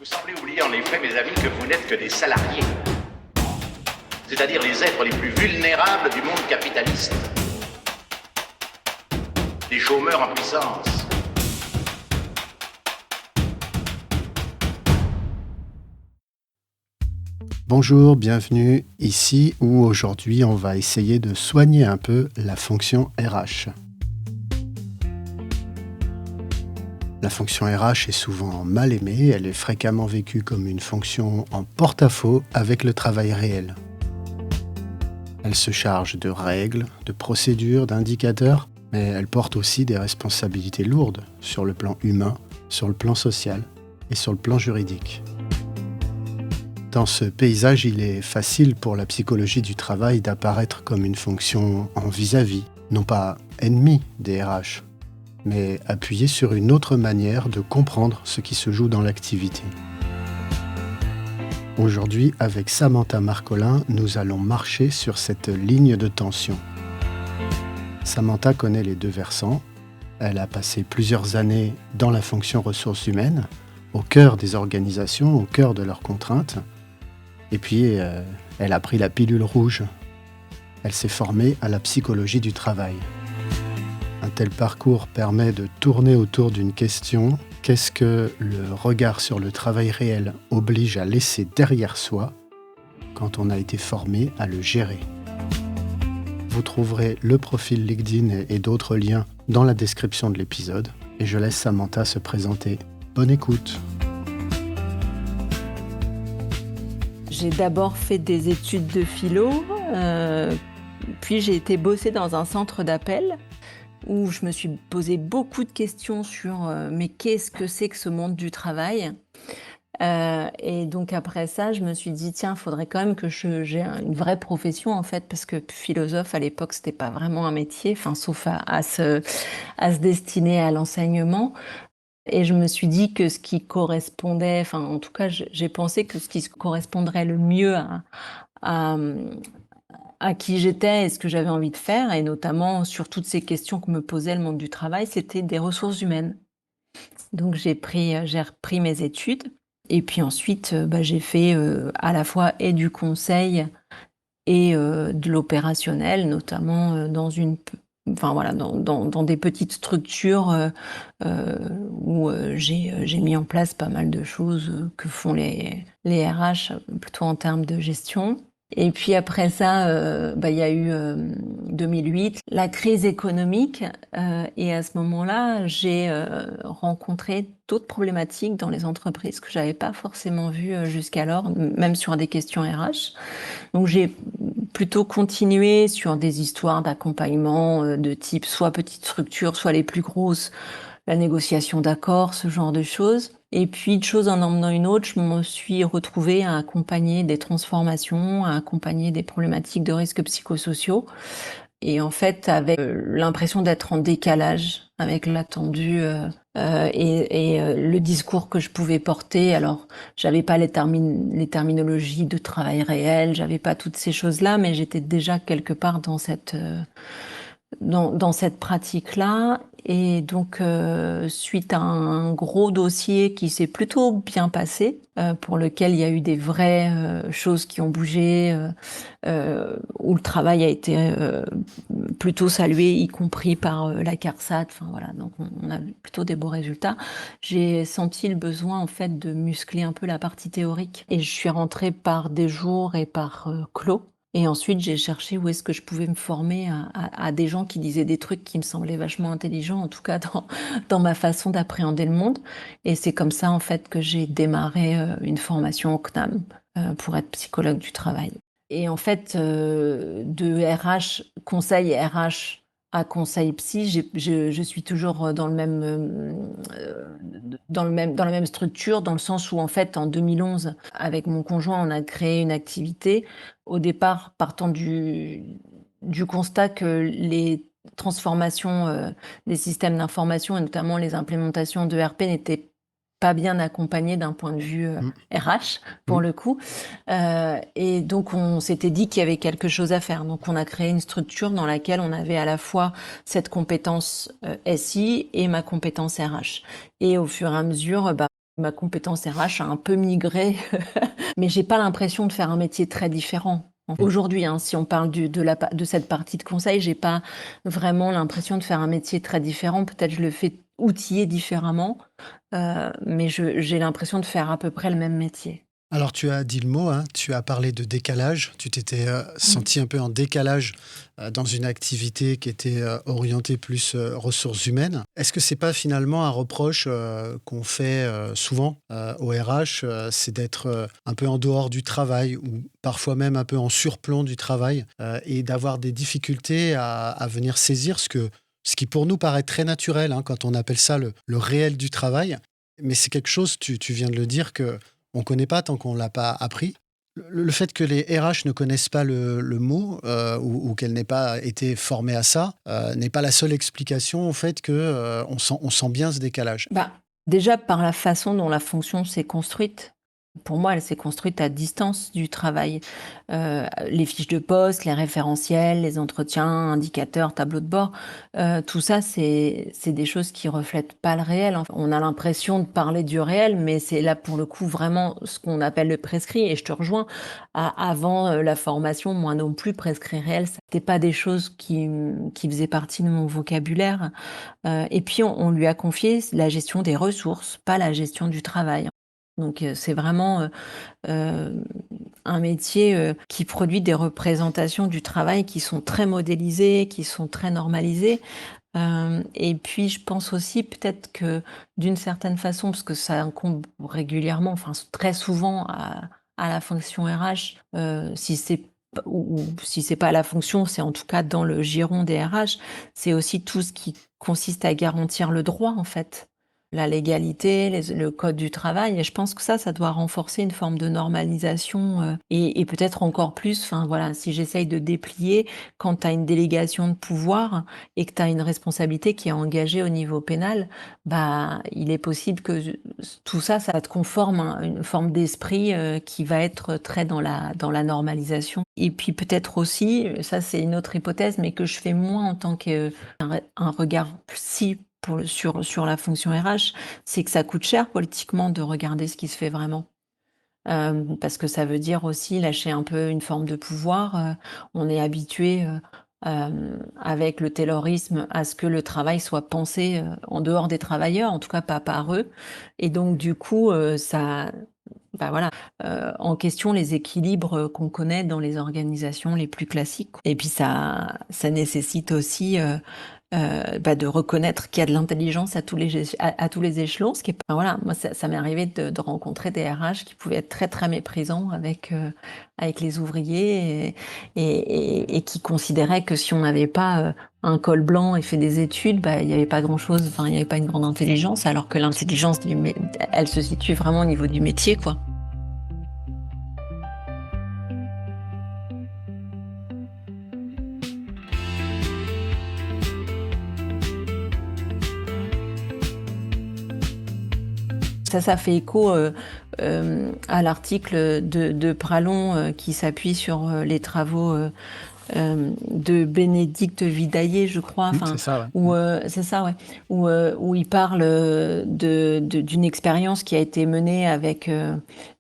Vous semblez oublier en effet, mes amis, que vous n'êtes que des salariés. C'est-à-dire les êtres les plus vulnérables du monde capitaliste. Des chômeurs en puissance. Bonjour, bienvenue ici où aujourd'hui on va essayer de soigner un peu la fonction RH. La fonction RH est souvent mal aimée, elle est fréquemment vécue comme une fonction en porte-à-faux avec le travail réel. Elle se charge de règles, de procédures, d'indicateurs, mais elle porte aussi des responsabilités lourdes sur le plan humain, sur le plan social et sur le plan juridique. Dans ce paysage, il est facile pour la psychologie du travail d'apparaître comme une fonction en vis-à-vis, non pas ennemie des RH, mais appuyée sur une autre manière de comprendre ce qui se joue dans l'activité. Aujourd'hui, avec Samantha Marcolin, nous allons marcher sur cette ligne de tension. Samantha connaît les deux versants. Elle a passé plusieurs années dans la fonction ressources humaines, au cœur des organisations, au cœur de leurs contraintes. Et puis, elle a pris la pilule rouge. Elle s'est formée à la psychologie du travail. Un tel parcours permet de tourner autour d'une question: qu'est-ce que le regard sur le travail réel oblige à laisser derrière soi quand on a été formé à le gérer? Vous trouverez le profil LinkedIn et d'autres liens dans la description de l'épisode. Et je laisse Samantha se présenter. Bonne écoute! J'ai d'abord fait des études de philo, puis j'ai été bosser dans un centre d'appel où je me suis posé beaucoup de questions sur mais qu'est-ce que c'est que ce monde du travail? Et donc après ça, je me suis dit tiens, faudrait quand même que j'ai une vraie profession en fait, parce que philosophe à l'époque c'était pas vraiment un métier, enfin sauf à se destiner à l'enseignement. Et je me suis dit que ce qui correspondait, enfin en tout cas j'ai pensé que ce qui correspondrait le mieux à, à qui j'étais et ce que j'avais envie de faire, et notamment sur toutes ces questions que me posait le monde du travail, c'était des ressources humaines. Donc j'ai repris mes études, et puis ensuite j'ai fait à la fois et du conseil et de l'opérationnel, notamment dans des petites structures où j'ai mis en place pas mal de choses que font les RH, plutôt en termes de gestion. Et puis après ça, il y a eu 2008, la crise économique, et à ce moment-là, j'ai rencontré d'autres problématiques dans les entreprises que j'avais pas forcément vues jusqu'alors, même sur des questions RH. Donc j'ai plutôt continué sur des histoires d'accompagnement de type soit petite structure, soit les plus grosses, la négociation d'accords, ce genre de choses. Et puis, de chose en emmenant une autre, je me suis retrouvée à accompagner des transformations, à accompagner des problématiques de risques psychosociaux. Et en fait, avec l'impression d'être en décalage avec l'attendu et le discours que je pouvais porter. Alors, j'avais pas les terminologies de travail réel, j'avais pas toutes ces choses-là, mais j'étais déjà quelque part dans cette pratique-là. Et donc, suite à un gros dossier qui s'est plutôt bien passé, pour lequel il y a eu des vraies choses qui ont bougé, où le travail a été plutôt salué, y compris par la CARSAT. Enfin voilà, donc on a plutôt des beaux résultats. J'ai senti le besoin en fait de muscler un peu la partie théorique, et je suis rentrée par des jours et par clos. Et ensuite, j'ai cherché où est-ce que je pouvais me former à des gens qui disaient des trucs qui me semblaient vachement intelligents, en tout cas dans ma façon d'appréhender le monde. Et c'est comme ça, en fait, que j'ai démarré une formation au CNAM pour être psychologue du travail. Et en fait, de RH, conseil RH à conseil psy, je suis toujours dans la même structure, dans le sens où en fait en 2011, avec mon conjoint, on a créé une activité, au départ partant du constat que les transformations des systèmes d'information, et notamment les implémentations de d'ERP, n'étaient pas bien accompagnées d'un point de vue RH, pour le coup. Et donc, on s'était dit qu'il y avait quelque chose à faire. Donc, on a créé une structure dans laquelle on avait à la fois cette compétence SI et ma compétence RH. Et au fur et à mesure, Ma compétence RH a un peu migré, mais j'ai pas l'impression de faire un métier très différent. Aujourd'hui, hein, si on parle de cette partie de conseil, j'ai pas vraiment l'impression de faire un métier très différent. Peut-être je le fais outillé différemment, mais j'ai l'impression de faire à peu près le même métier. Alors tu as dit le mot, hein, tu as parlé de décalage, tu t'étais senti un peu en décalage dans une activité qui était orientée plus ressources humaines. Est-ce que c'est pas finalement un reproche qu'on fait souvent au RH, c'est d'être un peu en dehors du travail ou parfois même un peu en surplomb du travail et d'avoir des difficultés à venir saisir ce qui pour nous paraît très naturel, hein, quand on appelle ça le réel du travail. Mais c'est quelque chose, tu viens de le dire, que on ne connaît pas tant qu'on ne l'a pas appris. Le fait que les RH ne connaissent pas le mot ou qu'elles n'aient pas été formées à ça n'est pas la seule explication au fait qu'on on sent bien ce décalage. Bah, déjà par la façon dont la fonction s'est construite. Pour moi, elle s'est construite à distance du travail. Les fiches de poste, les référentiels, les entretiens, indicateurs, tableaux de bord, tout ça, c'est des choses qui reflètent pas le réel. Enfin, on a l'impression de parler du réel, mais c'est là pour le coup vraiment ce qu'on appelle le prescrit. Et je te rejoins. Avant la formation, moi non plus, prescrit réel, c'était pas des choses qui faisaient partie de mon vocabulaire. Et puis on lui a confié la gestion des ressources, pas la gestion du travail. Donc c'est vraiment un métier qui produit des représentations du travail qui sont très modélisées, qui sont très normalisées. Et puis je pense aussi peut-être que d'une certaine façon, parce que ça incombe régulièrement, enfin très souvent à la fonction RH, si c'est ou si c'est pas à la fonction, c'est en tout cas dans le giron des RH, c'est aussi tout ce qui consiste à garantir le droit en fait. La légalité, le code du travail, et je pense que ça doit renforcer une forme de normalisation et peut-être encore plus, enfin voilà, si j'essaye de déplier, quand tu as une délégation de pouvoir et que tu as une responsabilité qui est engagée au niveau pénal, bah, il est possible que tout ça, ça te conforme à une forme d'esprit qui va être très dans la normalisation. Et puis peut-être aussi, ça c'est une autre hypothèse, mais que je fais moins en tant qu'un un regard psy sur la fonction RH, c'est que ça coûte cher politiquement de regarder ce qui se fait vraiment. Parce que ça veut dire aussi lâcher un peu une forme de pouvoir. On est habitué avec le taylorisme à ce que le travail soit pensé en dehors des travailleurs, en tout cas pas par eux. Et donc du coup, ça, bah voilà, en question les équilibres qu'on connaît dans les organisations les plus classiques. Et puis ça nécessite aussi de reconnaître qu'il y a de l'intelligence à tous les échelons, ce qui est pas, voilà, moi ça m'est arrivé de rencontrer des RH qui pouvaient être très très méprisants avec les ouvriers et qui considéraient que si on n'avait pas un col blanc et fait des études, bah il n'y avait pas grand-chose, enfin il n'y avait pas une grande intelligence, alors que l'intelligence elle se situe vraiment au niveau du métier, quoi. Ça fait écho à l'article de Pralon qui s'appuie sur les travaux de Bénédicte Vidaillé, je crois, enfin, C'est ça, ouais. où c'est ça, ouais, où il parle d'une expérience qui a été menée avec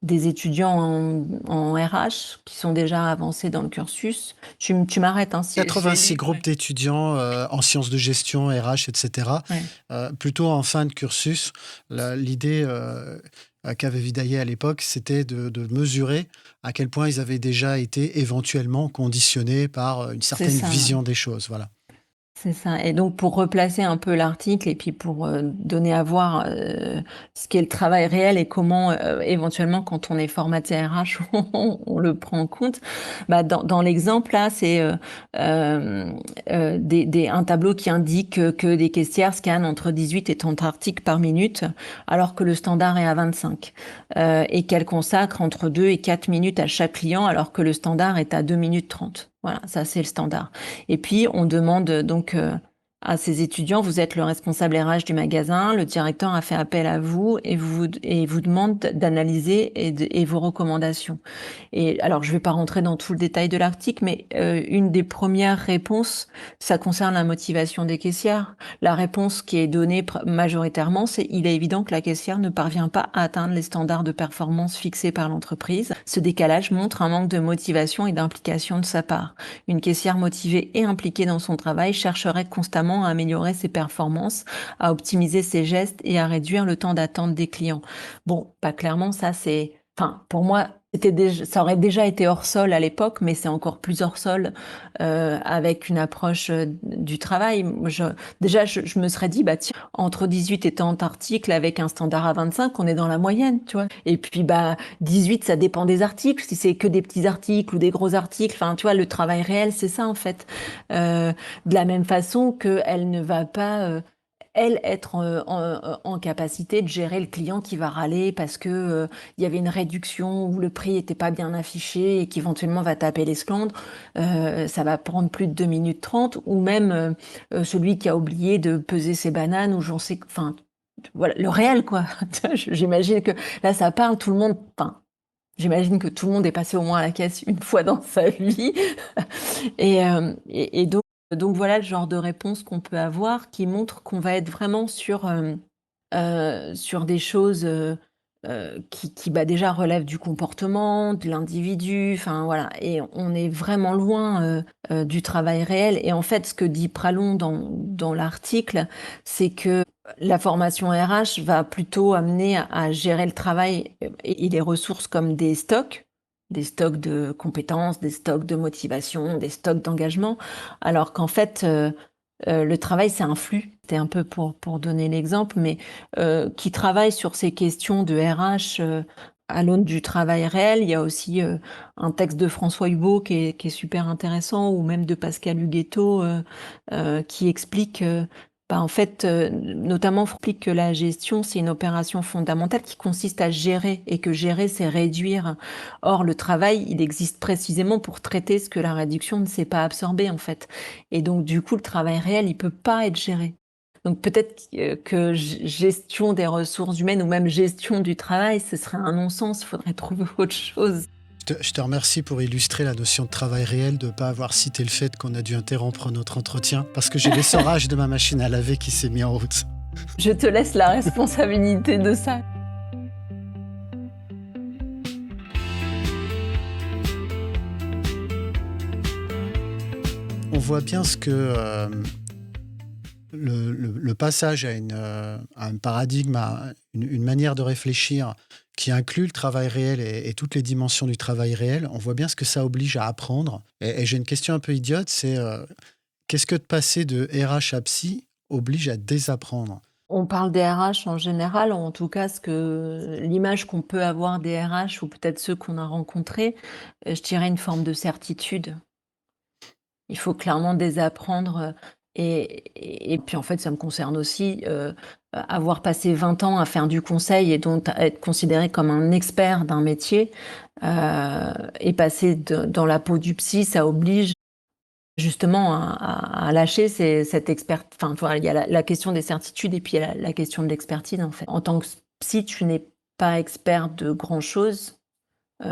des étudiants en RH qui sont déjà avancés dans le cursus. Tu m'arrêtes, hein, si 86 groupes d'étudiants en sciences de gestion, RH, etc. Ouais. Plutôt en fin de cursus. L'idée qu'avait Vidaillé à l'époque, c'était de mesurer à quel point ils avaient déjà été éventuellement conditionnés par une certaine ça, vision des choses. Voilà. C'est ça. Et donc, pour replacer un peu l'article et puis pour donner à voir ce qu'est le travail réel et comment, éventuellement, quand on est formaté RH, on le prend en compte. Bah, dans l'exemple, là, c'est un tableau qui indique que des caissières scannent entre 18 et 30 articles par minute, alors que le standard est à 25. Et qu'elles consacrent entre 2 et 4 minutes à chaque client, alors que le standard est à 2 minutes 30. Voilà, ça c'est le standard. Et puis on demande donc à ses étudiants, vous êtes le responsable RH du magasin, le directeur a fait appel à vous et vous demande d'analyser et vos recommandations. Et alors, je ne vais pas rentrer dans tout le détail de l'article, mais une des premières réponses, ça concerne la motivation des caissières. La réponse qui est donnée majoritairement, c'est il est évident que la caissière ne parvient pas à atteindre les standards de performance fixés par l'entreprise. Ce décalage montre un manque de motivation et d'implication de sa part. Une caissière motivée et impliquée dans son travail chercherait constamment à améliorer ses performances, à optimiser ses gestes et à réduire le temps d'attente des clients. Bon, pas clairement, ça c'est... Enfin, pour moi, ça aurait déjà été hors sol à l'époque, mais c'est encore plus hors sol avec une approche du travail. Je me serais dit, bah tiens, entre 18 et 30 articles avec un standard à 25, on est dans la moyenne, tu vois. Et puis, bah 18, ça dépend des articles. Si c'est que des petits articles ou des gros articles, enfin, tu vois, le travail réel, c'est ça en fait. De la même façon qu'elle ne va pas... elle être en capacité de gérer le client qui va râler parce que il y avait une réduction ou le prix était pas bien affiché et qu'éventuellement va taper l'esclandre, ça va prendre plus de 2 minutes 30, ou même celui qui a oublié de peser ses bananes, ou j'en sais, enfin voilà, le réel quoi. J'imagine que là ça parle, tout le monde, enfin j'imagine que tout le monde est passé au moins à la caisse une fois dans sa vie. Et donc voilà le genre de réponse qu'on peut avoir qui montre qu'on va être vraiment sur des choses qui bah, déjà relèvent du comportement, de l'individu, enfin voilà. Et on est vraiment loin du travail réel. Et en fait, ce que dit Pralon dans l'article, c'est que la formation RH va plutôt amener à gérer le travail et les ressources comme des stocks de compétences, des stocks de motivation, des stocks d'engagement, alors qu'en fait, le travail, c'est un flux. C'était un peu pour donner l'exemple, mais qui travaille sur ces questions de RH à l'aune du travail réel. Il y a aussi un texte de François Hubault qui est super intéressant, ou même de Pascal Huguetto, qui explique bah, en fait, notamment explique que la gestion, c'est une opération fondamentale qui consiste à gérer, et que gérer, c'est réduire. Or, le travail, il existe précisément pour traiter ce que la réduction ne sait pas absorber, en fait. Et donc, du coup, le travail réel, il peut pas être géré. Donc, peut-être que gestion des ressources humaines ou même gestion du travail, ce serait un non-sens. Il faudrait trouver autre chose. Je te remercie pour illustrer la notion de travail réel, de ne pas avoir cité le fait qu'on a dû interrompre notre entretien parce que j'ai l'essorage de ma machine à laver qui s'est mis en route. Je te laisse la responsabilité de ça. On voit bien ce que le passage à un paradigme, à une manière de réfléchir qui inclut le travail réel et toutes les dimensions du travail réel, on voit bien ce que ça oblige à apprendre. Et j'ai une question un peu idiote, c'est qu'est-ce que de passer de RH à psy oblige à désapprendre ? On parle des RH en général, ou en tout cas l'image qu'on peut avoir des RH, ou peut-être ceux qu'on a rencontrés, je dirais une forme de certitude. Il faut clairement désapprendre. Et puis en fait, ça me concerne aussi, avoir passé 20 ans à faire du conseil et donc être considéré comme un expert d'un métier, et passer dans la peau du psy, ça oblige justement à lâcher cette expert. Enfin, voilà, il y a la question des certitudes et puis il y a la question de l'expertise en fait. En tant que psy, tu n'es pas expert de grand-chose,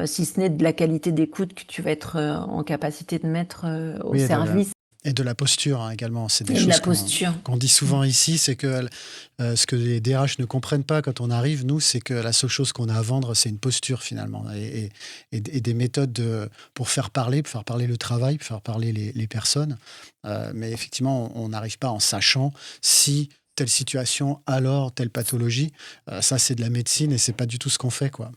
si ce n'est de la qualité d'écoute que tu vas être en capacité de mettre au service. Et de la posture hein, également. C'est des et choses de la posture. qu'on dit souvent ici, c'est que ce que les DRH ne comprennent pas quand on arrive, nous, c'est que la seule chose qu'on a à vendre, c'est une posture finalement. Et des méthodes pour faire parler le travail, pour faire parler les personnes. Mais effectivement, on n'arrive pas en sachant si telle situation, alors telle pathologie. Ça, c'est de la médecine et c'est pas du tout ce qu'on fait, quoi.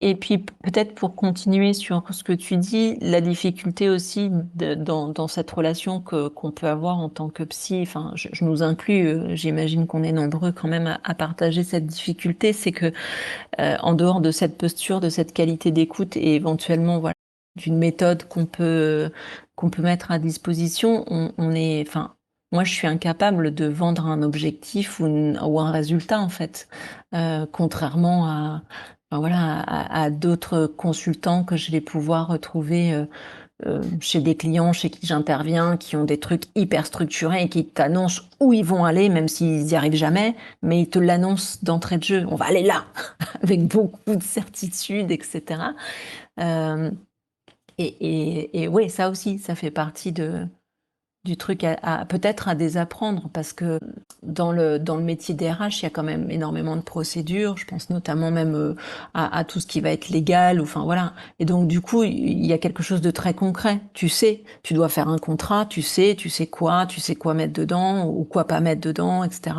Et puis peut-être pour continuer sur ce que tu dis, la difficulté aussi dans cette relation qu'on peut avoir en tant que psy, enfin je nous inclus, j'imagine qu'on est nombreux quand même à partager cette difficulté, c'est que en dehors de cette posture, de cette qualité d'écoute et éventuellement voilà d'une méthode qu'on peut mettre à disposition, on est, enfin moi je suis incapable de vendre un objectif ou un résultat en fait, contrairement à d'autres consultants que je vais pouvoir retrouver chez des clients chez qui j'interviens, qui ont des trucs hyper structurés et qui t'annoncent où ils vont aller, même s'ils n'y arrivent jamais, mais ils te l'annoncent d'entrée de jeu. On va aller là, avec beaucoup de certitude, etc. Euh, et ouais, ça aussi, ça fait partie du truc peut-être à désapprendre, parce que dans le métier des RH, il y a quand même énormément de procédures. Je pense notamment même à tout ce qui va être légal, enfin voilà. Et donc du coup, il y a quelque chose de très concret. Tu sais, tu dois faire un contrat, tu sais quoi mettre dedans ou quoi pas mettre dedans, etc.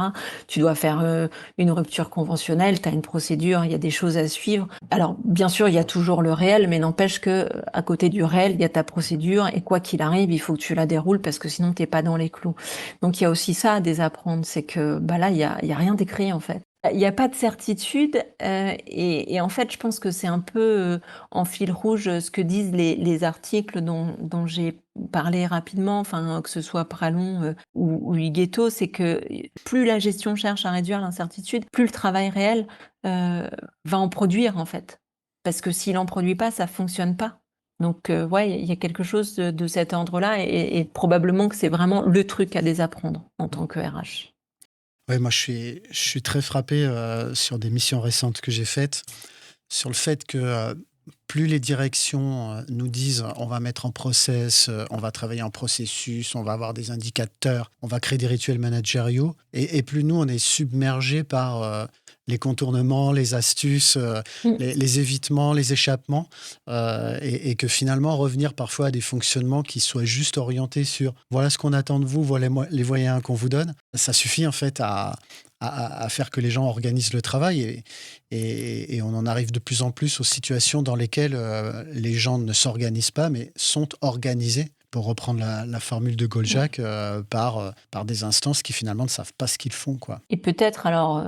Tu dois faire une rupture conventionnelle, tu as une procédure, il y a des choses à suivre. Alors bien sûr, il y a toujours le réel, mais n'empêche que à côté du réel, il y a ta procédure, et quoi qu'il arrive, il faut que tu la déroules, parce que sinon t'es pas dans les clous. Donc il y a aussi ça à désapprendre, c'est que là il y a rien d'écrit en fait. Il n'y a pas de certitude, et en fait je pense que c'est un peu en fil rouge ce que disent les articles dont j'ai parlé rapidement, enfin que ce soit Pralon ou Huguetto, c'est que plus la gestion cherche à réduire l'incertitude, plus le travail réel va en produire en fait. Parce que s'il en produit pas, ça fonctionne pas. Donc ouais, il y a quelque chose de cet ordre-là, et probablement que c'est vraiment le truc à désapprendre en tant que RH. Ouais, moi, je suis très frappé sur des missions récentes que j'ai faites, sur le fait que plus les directions nous disent on va mettre en process, on va travailler en processus, on va avoir des indicateurs, on va créer des rituels managériaux, et plus nous, on est submergés par les contournements, les astuces, les évitements, les échappements, et que finalement, revenir parfois à des fonctionnements qui soient juste orientés sur voilà ce qu'on attend de vous, voilà les moyens qu'on vous donne, ça suffit en fait à faire que les gens organisent le travail, et on en arrive de plus en plus aux situations dans lesquelles les gens ne s'organisent pas, mais sont organisés, pour reprendre la formule de Goldjak, par des instances qui finalement ne savent pas ce qu'ils font, quoi. Et peut-être alors,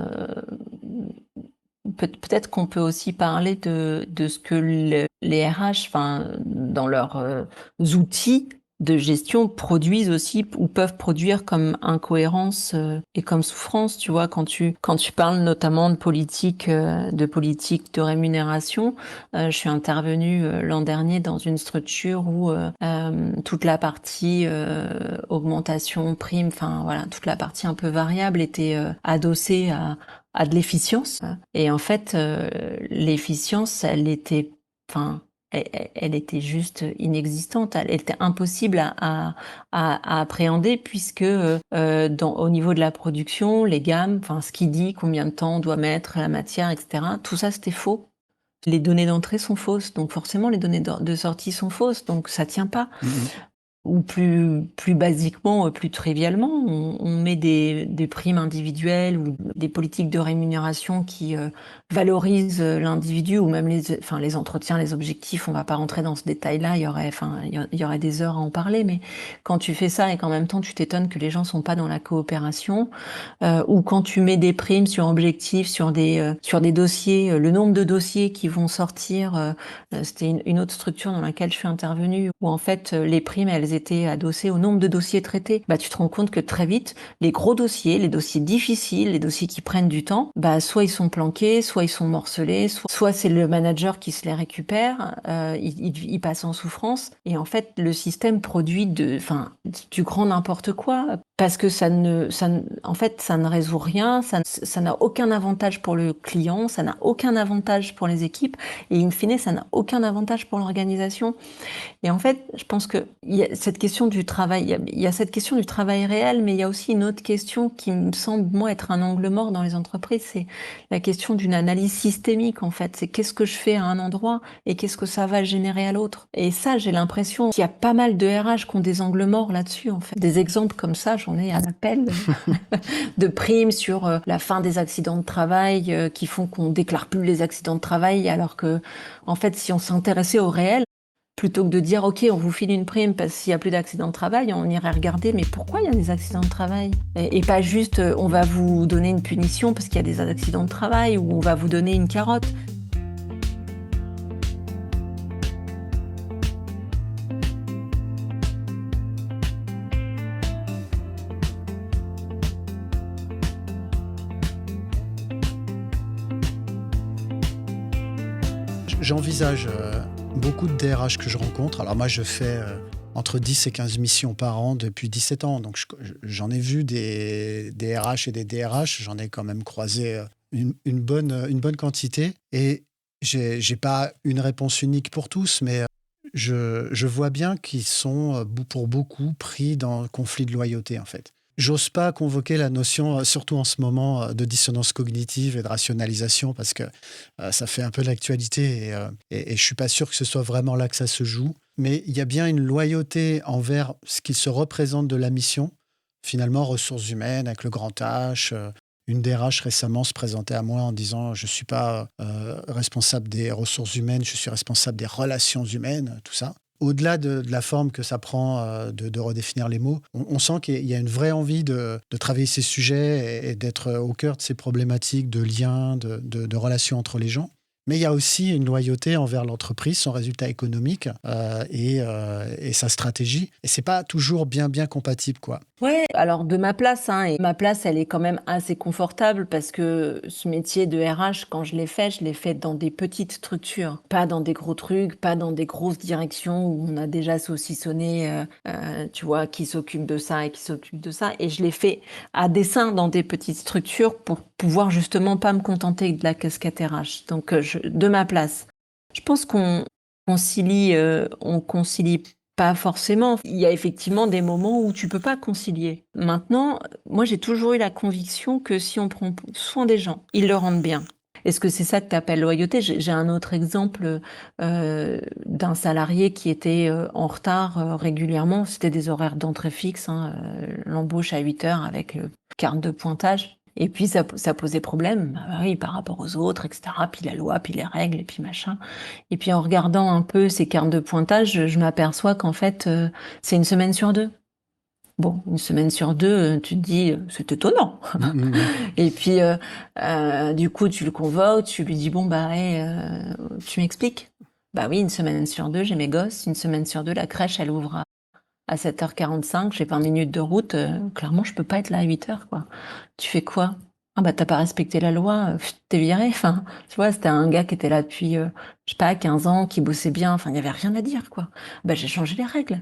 peut-être qu'on peut aussi parler de ce que les RH, enfin, dans leurs outils de gestion, produisent aussi ou peuvent produire comme incohérence et comme souffrance. Tu vois, quand tu parles notamment de politique de rémunération, je suis intervenue l'an dernier dans une structure où toute la partie augmentation, prime, enfin voilà, toute la partie un peu variable était adossée à de l'efficience. Et en fait, l'efficience, elle était juste inexistante. Elle était impossible à appréhender, puisque au niveau de la production, les gammes, enfin ce qui dit combien de temps on doit mettre la matière, etc. Tout ça, c'était faux. Les données d'entrée sont fausses, donc forcément les données de sortie sont fausses, donc ça tient pas. Ou plus basiquement, plus trivialement, on met des primes individuelles ou des politiques de rémunération qui valorisent l'individu, ou même les entretiens, les objectifs. On va pas rentrer dans ce détail-là, il y aurait des heures à en parler, mais quand tu fais ça et qu'en même temps tu t'étonnes que les gens sont pas dans la coopération, ou quand tu mets des primes sur objectifs, sur des dossiers, le nombre de dossiers qui vont sortir, c'était une autre structure dans laquelle je suis intervenue, où en fait les primes, elles étaient adossées au nombre de dossiers traités. Tu te rends compte que très vite, les gros dossiers, les dossiers difficiles, les dossiers qui prennent du temps, soit ils sont planqués, soit ils sont morcelés, soit c'est le manager qui se les récupère, il passe en souffrance, et en fait le système produit du grand n'importe quoi, parce que en fait ça ne résout rien, ça n'a aucun avantage pour le client, ça n'a aucun avantage pour les équipes, et in fine ça n'a aucun avantage pour l'organisation. Et en fait, je pense que il y a cette question du travail, il y a cette question du travail réel, mais il y a aussi une autre question qui me semble, moi, être un angle mort dans les entreprises, c'est la question d'une analyse systémique, en fait. C'est qu'est-ce que je fais à un endroit et qu'est-ce que ça va générer à l'autre. Et ça, j'ai l'impression qu'il y a pas mal de RH qui ont des angles morts là-dessus, en fait. Des exemples comme ça, j'en ai à l'appel, de primes sur la fin des accidents de travail qui font qu'on déclare plus les accidents de travail, alors que, en fait, si on s'intéressait au réel, plutôt que de dire, OK, on vous file une prime parce qu'il n'y a plus d'accidents de travail, on irait regarder, mais pourquoi il y a des accidents de travail ? Et pas juste, on va vous donner une punition parce qu'il y a des accidents de travail, ou on va vous donner une carotte. J'envisage Beaucoup de DRH que je rencontre, alors moi je fais entre 10 et 15 missions par an depuis 17 ans, donc j'en ai vu des RH et des DRH, j'en ai quand même croisé une bonne quantité, et j'ai pas une réponse unique pour tous, mais je vois bien qu'ils sont pour beaucoup pris dans le conflit de loyauté en fait. J'ose pas convoquer la notion, surtout en ce moment, de dissonance cognitive et de rationalisation, parce que ça fait un peu l'actualité et je suis pas sûr que ce soit vraiment là que ça se joue. Mais il y a bien une loyauté envers ce qui se représente de la mission. Finalement, ressources humaines avec le grand H. Une DRH récemment se présentait à moi en disant « Je ne suis pas responsable des ressources humaines, je suis responsable des relations humaines », tout ça. Au-delà de la forme que ça prend de redéfinir les mots, on sent qu'il y a une vraie envie de travailler ces sujets et d'être au cœur de ces problématiques de liens, de relations entre les gens. Mais il y a aussi une loyauté envers l'entreprise, son résultat économique et sa stratégie. Et c'est pas toujours bien compatible, quoi. Ouais, alors de ma place, hein, et ma place, elle est quand même assez confortable parce que ce métier de RH, quand je l'ai fait dans des petites structures, pas dans des gros trucs, pas dans des grosses directions où on a déjà saucissonné, tu vois, qui s'occupe de ça et qui s'occupe de ça. Et je l'ai fait à dessein dans des petites structures pour pouvoir justement pas me contenter de la casquette RH. Donc, de ma place, je pense qu'on concilie pas forcément. Il y a effectivement des moments où tu peux pas concilier. Maintenant, moi, j'ai toujours eu la conviction que si on prend soin des gens, ils le rendent bien. Est-ce que c'est ça que tu appelles loyauté ? J'ai un autre exemple d'un salarié qui était en retard régulièrement. C'était des horaires d'entrée fixe, hein, l'embauche à 8 heures avec carte de pointage. Et puis ça posait problème, bah oui, par rapport aux autres, etc. Puis la loi, puis les règles, et puis machin. Et puis en regardant un peu ces cartes de pointage, je m'aperçois qu'en fait, c'est une semaine sur deux. Bon, une semaine sur deux, tu te dis, c'est étonnant. Et puis, du coup, tu le convoques, tu lui dis, bon, bah, hey, tu m'expliques? Bah oui, une semaine sur deux, j'ai mes gosses. Une semaine sur deux, la crèche, elle ouvre à 7h45, j'ai 20 minutes de route. Clairement, je peux pas être là à 8h, quoi. Tu fais quoi? Ah bah, t'as pas respecté la loi, t'es viré. Enfin, tu vois, c'était un gars qui était là depuis, je sais pas, 15 ans, qui bossait bien. Enfin, il y avait rien à dire, quoi. Bah, j'ai changé les règles.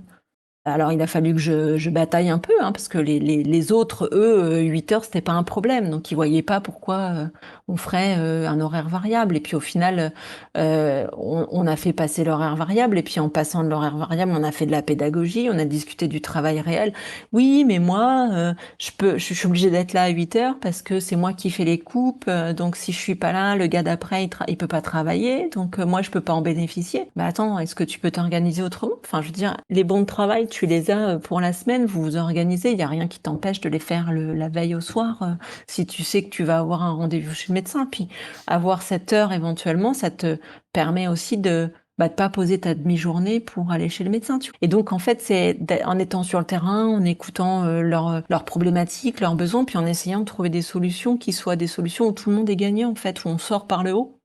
Alors, il a fallu que je bataille un peu, hein, parce que les autres, eux, 8 heures, c'était pas un problème. Donc, ils voyaient pas pourquoi on ferait un horaire variable. Et puis, au final, on a fait passer l'horaire variable. Et puis, en passant de l'horaire variable, on a fait de la pédagogie, on a discuté du travail réel. Oui, mais moi, je suis obligée d'être là à 8 heures parce que c'est moi qui fais les coupes. Donc, si je suis pas là, le gars d'après, il peut pas travailler. Donc, moi, je peux pas en bénéficier. Bah, attends, est-ce que tu peux t'organiser autrement? Enfin, je veux dire, les bons de travail, tu les as pour la semaine, vous vous organisez, il n'y a rien qui t'empêche de les faire la veille au soir, si tu sais que tu vas avoir un rendez-vous chez le médecin. Puis avoir cette heure éventuellement, ça te permet aussi de pas poser ta demi-journée pour aller chez le médecin. Et donc en fait, c'est en étant sur le terrain, en écoutant leurs problématiques, leurs besoins, puis en essayant de trouver des solutions qui soient des solutions où tout le monde est gagnant, en fait, où on sort par le haut.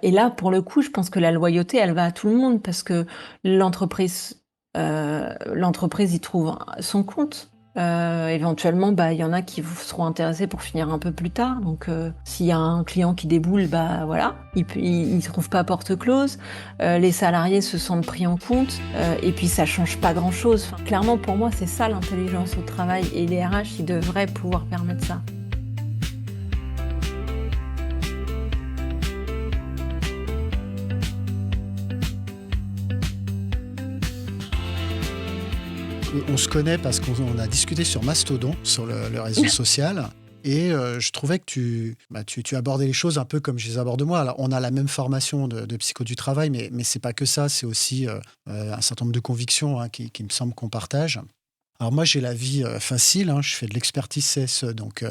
Et là, pour le coup, je pense que la loyauté, elle va à tout le monde parce que l'entreprise y trouve son compte. Éventuellement, il y en a qui seront intéressés pour finir un peu plus tard. Donc, s'il y a un client qui déboule, voilà, il trouve pas porte close. Les salariés se sentent pris en compte. Et puis, ça change pas grand-chose. Enfin, clairement, pour moi, c'est ça l'intelligence au travail. Et les RH, ils devraient pouvoir permettre ça. On se connaît parce qu'on a discuté sur Mastodon, sur le réseau social. Et je trouvais que tu abordais les choses un peu comme je les aborde moi. Alors, on a la même formation de psycho du travail, mais c'est pas que ça. C'est aussi un certain nombre de convictions qui me semble qu'on partage. Alors moi, j'ai la vie facile. Hein, je fais de l'expertise CSE, donc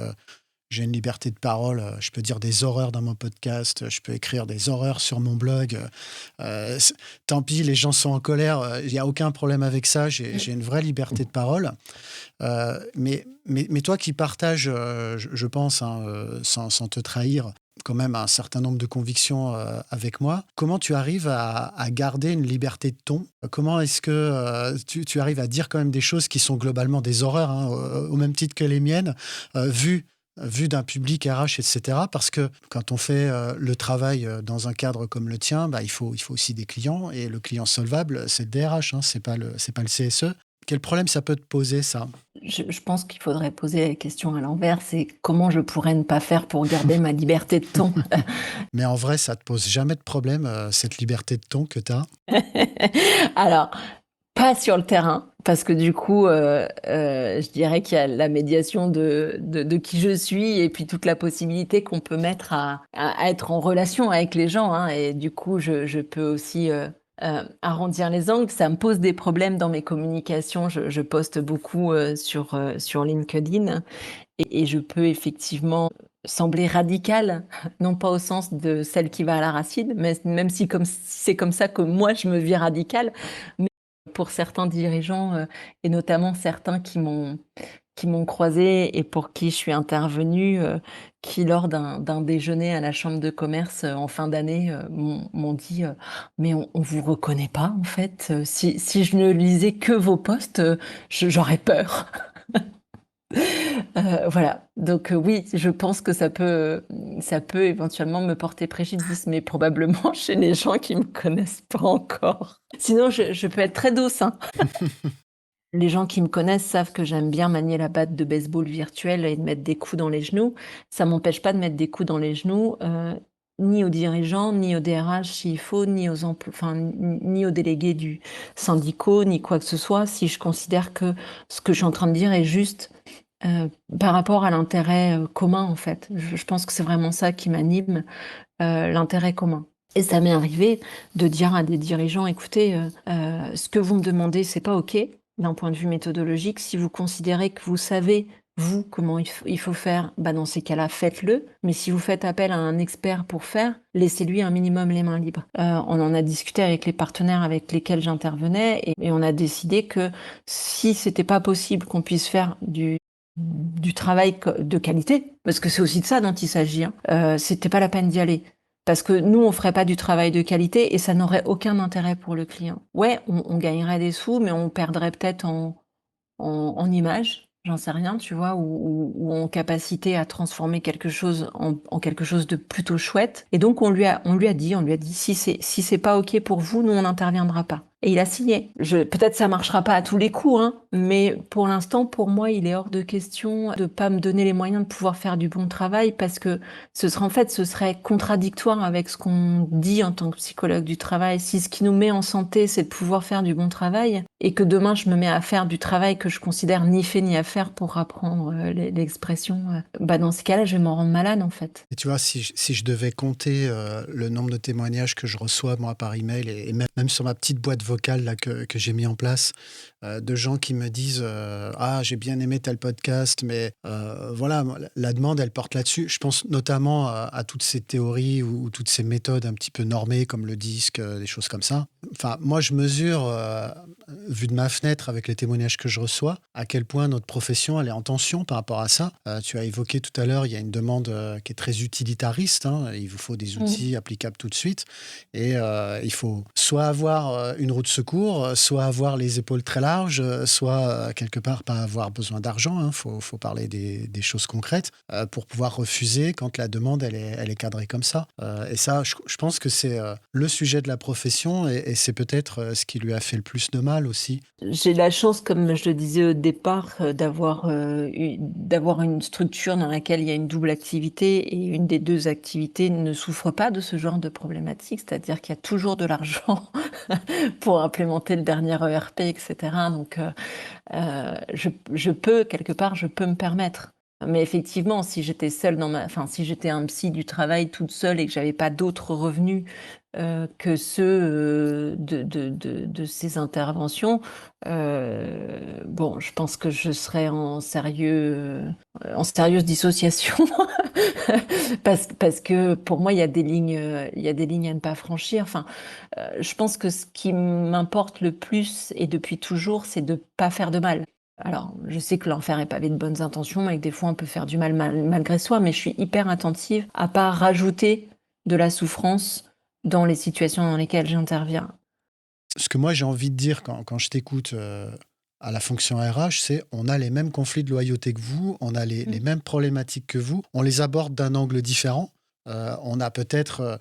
j'ai une liberté de parole. Je peux dire des horreurs dans mon podcast. Je peux écrire des horreurs sur mon blog. Tant pis, les gens sont en colère. Il n'y a aucun problème avec ça. J'ai une vraie liberté de parole. Mais toi qui partages, je pense, sans te trahir, quand même un certain nombre de convictions avec moi, comment tu arrives à garder une liberté de ton? Comment est-ce que tu arrives à dire quand même des choses qui sont globalement des horreurs, hein, au même titre que les miennes, vues vu d'un public RH, etc. Parce que quand on fait le travail dans un cadre comme le tien, il faut aussi des clients. Et le client solvable, c'est le DRH, hein, c'est pas le CSE. Quel problème ça peut te poser, ça? Je pense qu'il faudrait poser la question à l'envers, c'est comment je pourrais ne pas faire pour garder ma liberté de ton. Mais en vrai, ça te pose jamais de problème, cette liberté de ton que tu as? Alors, pas sur le terrain, parce que du coup, je dirais qu'il y a la médiation de qui je suis et puis toute la possibilité qu'on peut mettre à être en relation avec les gens, hein, et du coup, je peux aussi arrondir les angles. Ça me pose des problèmes dans mes communications. Je poste beaucoup sur LinkedIn et je peux effectivement sembler radicale, non pas au sens de celle qui va à la racine, mais même si c'est comme ça que moi je me vis radicale, mais pour certains dirigeants et notamment certains qui m'ont croisée et pour qui je suis intervenue, qui lors d'un déjeuner à la chambre de commerce en fin d'année m'ont dit mais on vous reconnaît pas en fait. Si je ne lisais que vos posts, j'aurais peur. Voilà. Donc oui, je pense que ça peut éventuellement me porter préjudice, mais probablement chez les gens qui me connaissent pas encore. Sinon, je peux être très douce, hein. Les gens qui me connaissent savent que j'aime bien manier la batte de baseball virtuelle et de mettre des coups dans les genoux. Ça m'empêche pas de mettre des coups dans les genoux, ni aux dirigeants, ni aux DRH s'il faut, ni aux ni aux délégués du syndicaux, ni quoi que ce soit, si je considère que ce que je suis en train de dire est juste par rapport à l'intérêt commun, en fait. Je pense que c'est vraiment ça qui m'anime, l'intérêt commun. Et ça m'est arrivé de dire à des dirigeants, écoutez, ce que vous me demandez, c'est pas OK d'un point de vue méthodologique. Si vous considérez que vous savez, vous, comment il faut faire, dans ces cas-là, faites-le. Mais si vous faites appel à un expert pour faire, laissez-lui un minimum les mains libres. On en a discuté avec les partenaires avec lesquels j'intervenais et on a décidé que si c'était pas possible qu'on puisse faire du travail de qualité, parce que c'est aussi de ça dont il s'agit, hein, c'était pas la peine d'y aller. Parce que nous, on ferait pas du travail de qualité et ça n'aurait aucun intérêt pour le client. Ouais, on gagnerait des sous, mais on perdrait peut-être en image, j'en sais rien, tu vois, ou en capacité à transformer quelque chose en quelque chose de plutôt chouette. Et donc, on lui a dit, si c'est pas OK pour vous, nous, on n'interviendra pas. Et il a signé. Peut-être ça marchera pas à tous les coups, hein, mais pour l'instant, pour moi, il est hors de question de pas me donner les moyens de pouvoir faire du bon travail parce que ce serait contradictoire avec ce qu'on dit en tant que psychologue du travail. Si ce qui nous met en santé, c'est de pouvoir faire du bon travail et que demain, je me mets à faire du travail que je considère ni fait ni à faire pour apprendre l'expression, dans ce cas-là, je vais m'en rendre malade, en fait. Et tu vois, si je devais compter le nombre de témoignages que je reçois, moi, par email et même sur ma petite boîte vocale là, que j'ai mis en place, de gens qui me disent Ah, j'ai bien aimé tel podcast, mais voilà, la demande, elle porte là-dessus. Je pense notamment à toutes ces théories ou toutes ces méthodes un petit peu normées, comme le disque, des choses comme ça. Enfin, moi, je mesure, vu de ma fenêtre avec les témoignages que je reçois, à quel point notre profession, elle est en tension par rapport à ça. Tu as évoqué tout à l'heure, il y a une demande qui est très utilitariste, hein. Il vous faut des outils applicables tout de suite. Et il faut soit avoir une roue de secours, soit avoir les épaules très larges, soit quelque part pas avoir besoin d'argent. Il faut parler des choses concrètes pour pouvoir refuser quand la demande, elle est cadrée comme ça. Et ça, je pense que c'est le sujet de la profession et c'est peut-être ce qui lui a fait le plus de mal aussi. J'ai la chance, comme je le disais au départ, d'avoir une structure dans laquelle il y a une double activité et une des deux activités ne souffre pas de ce genre de problématique, c'est-à-dire qu'il y a toujours de l'argent pour implémenter le dernier ERP, etc. Donc, je peux, quelque part, je peux me permettre. Mais effectivement, si j'étais seule si j'étais un psy du travail toute seule et que j'avais pas d'autres revenus que ceux de ces interventions, je pense que je serais en sérieuse dissociation parce que pour moi il y a des lignes à ne pas franchir. Enfin, je pense que ce qui m'importe le plus et depuis toujours, c'est de pas faire de mal. Alors, je sais que l'enfer est pavé de bonnes intentions et que des fois on peut faire du mal malgré soi, mais je suis hyper attentive à pas rajouter de la souffrance dans les situations dans lesquelles j'interviens. Ce que moi j'ai envie de dire quand je t'écoute à la fonction RH, c'est on a les mêmes conflits de loyauté que vous, on a les mêmes problématiques que vous, on les aborde d'un angle différent. On a peut-être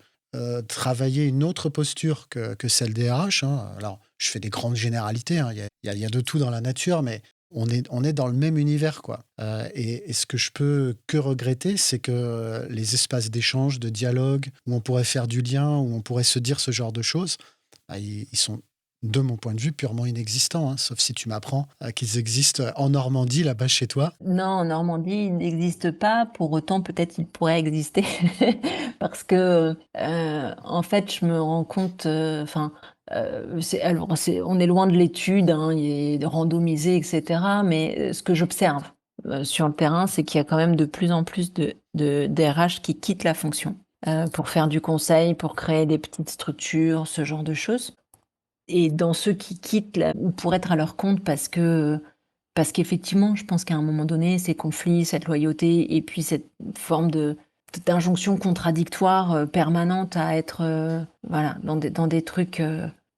travaillé une autre posture que celle des RH. Alors, je fais des grandes généralités, il y a de tout dans la nature, mais on est dans le même univers, quoi. Et ce que je peux que regretter, c'est que les espaces d'échange, de dialogue, où on pourrait faire du lien, où on pourrait se dire ce genre de choses, ils sont, de mon point de vue, purement inexistants, sauf si tu m'apprends qu'ils existent en Normandie, là-bas chez toi. Non, en Normandie, il n'existe pas. Pour autant, peut-être il pourrait exister. Parce que, en fait, je me rends compte, on est loin de l'étude, il est randomisé, etc. Mais ce que j'observe sur le terrain, c'est qu'il y a quand même de plus en plus de DRH qui quittent la fonction pour faire du conseil, pour créer des petites structures, ce genre de choses. Et dans ceux qui quittent, ou pour être à leur compte parce qu'effectivement, je pense qu'à un moment donné, ces conflits, cette loyauté, et puis cette forme d'injonction contradictoire permanente à être dans des trucs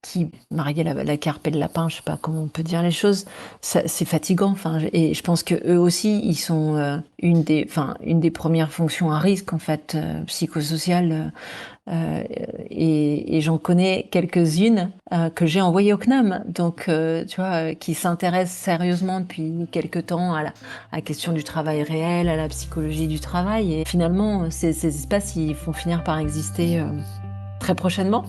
qui marier la carpe et le lapin, je sais pas comment on peut dire les choses, c'est fatigant. Et je pense que eux aussi, ils sont une des premières fonctions à risque en fait psychosociales. Et j'en connais quelques-unes que j'ai envoyées au CNAM, donc tu vois, qui s'intéressent sérieusement depuis quelque temps à la question du travail réel, à la psychologie du travail. Et finalement, ces espaces, ils vont finir par exister très prochainement.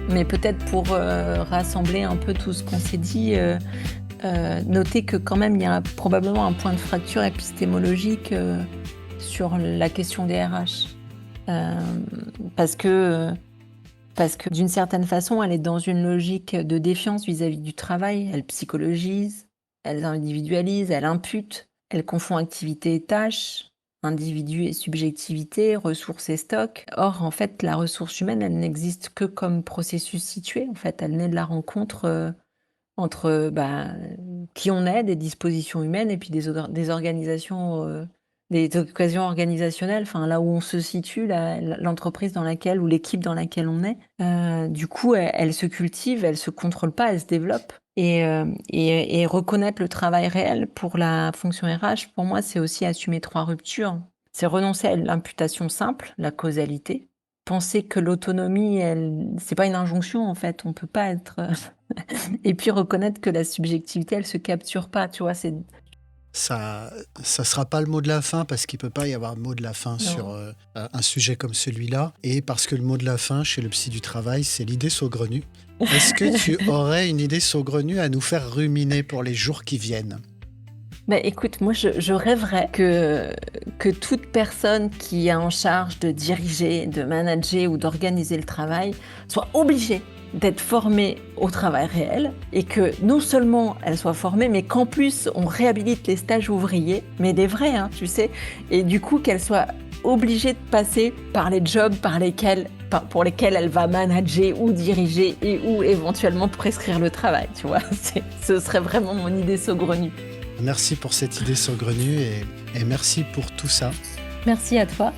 Mais peut-être pour rassembler un peu tout ce qu'on s'est dit, noter que quand même il y a probablement un point de fracture épistémologique sur la question des RH. Parce que d'une certaine façon, elle est dans une logique de défiance vis-à-vis du travail. Elle psychologise, elle individualise, elle impute, elle confond activité et tâche, individu et subjectivité, ressources et stock. Or, en fait, la ressource humaine, elle n'existe que comme processus situé. En fait, elle naît de la rencontre entre qui on est, des dispositions humaines, et puis des organisations, des occasions organisationnelles, là où on se situe, l'entreprise dans laquelle, ou l'équipe dans laquelle on est. Du coup, elle se cultive, elle se contrôle pas, elle se développe. Et reconnaître le travail réel pour la fonction RH, pour moi, c'est aussi assumer 3 ruptures. C'est renoncer à l'imputation simple, la causalité. Penser que l'autonomie, c'est pas une injonction, en fait. On peut pas être... Et puis reconnaître que la subjectivité, elle se capture pas, tu vois. Ça sera pas le mot de la fin, parce qu'il peut pas y avoir mot de la fin sur un sujet comme celui-là. Et parce que le mot de la fin, chez le psy du travail, c'est l'idée saugrenue. Est-ce que tu aurais une idée saugrenue à nous faire ruminer pour les jours qui viennent ? Écoute, moi je rêverais que toute personne qui est en charge de diriger, de manager ou d'organiser le travail soit obligée d'être formée au travail réel, et que non seulement elle soit formée, mais qu'en plus on réhabilite les stages ouvriers, mais des vrais, tu sais, et du coup qu'elle soit obligée de passer par les jobs pour lesquels elle va manager ou diriger et ou éventuellement prescrire le travail, tu vois. Ce serait vraiment mon idée saugrenue. Merci pour cette idée saugrenue et merci pour tout ça. Merci à toi.